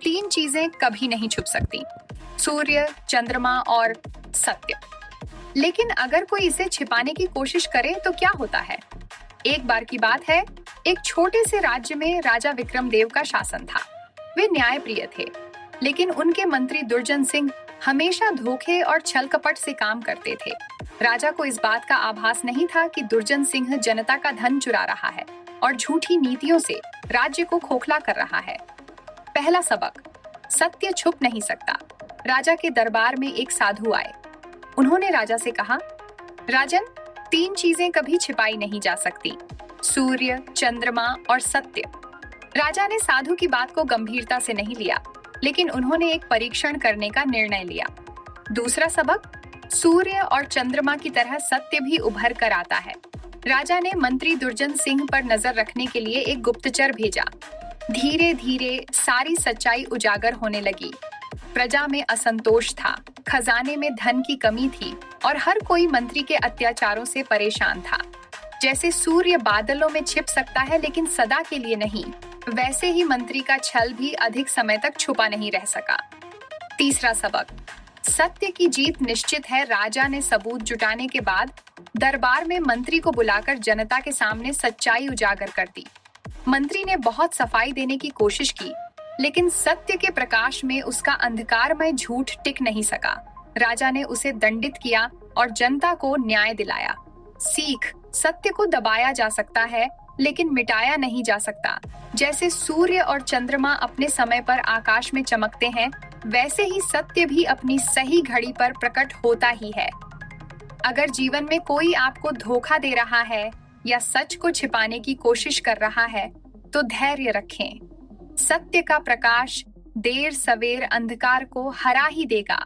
तीन चीजें कभी नहीं छुप सकती, सूर्य, चंद्रमा और सत्य। लेकिन अगर कोई इसे छिपाने की कोशिश करे तो क्या होता है? एक बार की बात है, एक छोटे से राज्य में राजा विक्रमदेव का शासन था। वे न्यायप्रिय थे, लेकिन उनके मंत्री दुर्जन सिंह हमेशा धोखे और छल कपट से काम करते थे। राजा को इस बात का आभास नहीं था कि दुर्जन सिंह जनता का धन चुरा रहा है और झूठी नीतियों से राज्य को खोखला कर रहा है। पहला सबक, सत्य छुप नहीं सकता। राजा के दरबार में एक साधु आए। उन्होंने राजा से कहा, राजन, तीन चीजें कभी छिपाई नहीं जा सकती, सूर्य, चंद्रमा और सत्य। राजा ने साधु की बात को गंभीरता से नहीं लिया, लेकिन उन्होंने एक परीक्षण करने का निर्णय लिया। दूसरा सबक, सूर्य और चंद्रमा की तरह सत्य भी उभर कर आता है। राजा ने मंत्री दुर्जन सिंह पर नजर रखने के लिए एक गुप्तचर भेजा। धीरे धीरे सारी सच्चाई उजागर होने लगी। प्रजा में असंतोष था, खजाने में धन की कमी थी और हर कोई मंत्री के अत्याचारों से परेशान था। जैसे सूर्य बादलों में छिप सकता है लेकिन सदा के लिए नहीं, वैसे ही मंत्री का छल भी अधिक समय तक छुपा नहीं रह सका। तीसरा सबक, सत्य की जीत निश्चित है। राजा ने सबूत जुटाने के बाद दरबार में मंत्री को बुलाकर जनता के सामने सच्चाई उजागर कर दी। मंत्री ने बहुत सफाई देने की कोशिश की, लेकिन सत्य के प्रकाश में उसका अंधकारमय झूठ टिक नहीं सका। राजा ने उसे दंडित किया और जनता को न्याय दिलाया। सीख, सत्य को दबाया जा सकता है लेकिन मिटाया नहीं जा सकता। जैसे सूर्य और चंद्रमा अपने समय पर आकाश में चमकते हैं, वैसे ही सत्य भी अपनी सही घड़ी पर प्रकट होता ही है। अगर जीवन में कोई आपको धोखा दे रहा है या सच को छिपाने की कोशिश कर रहा है, तो धैर्य रखें। सत्य का प्रकाश देर सवेर अंधकार को हरा ही देगा।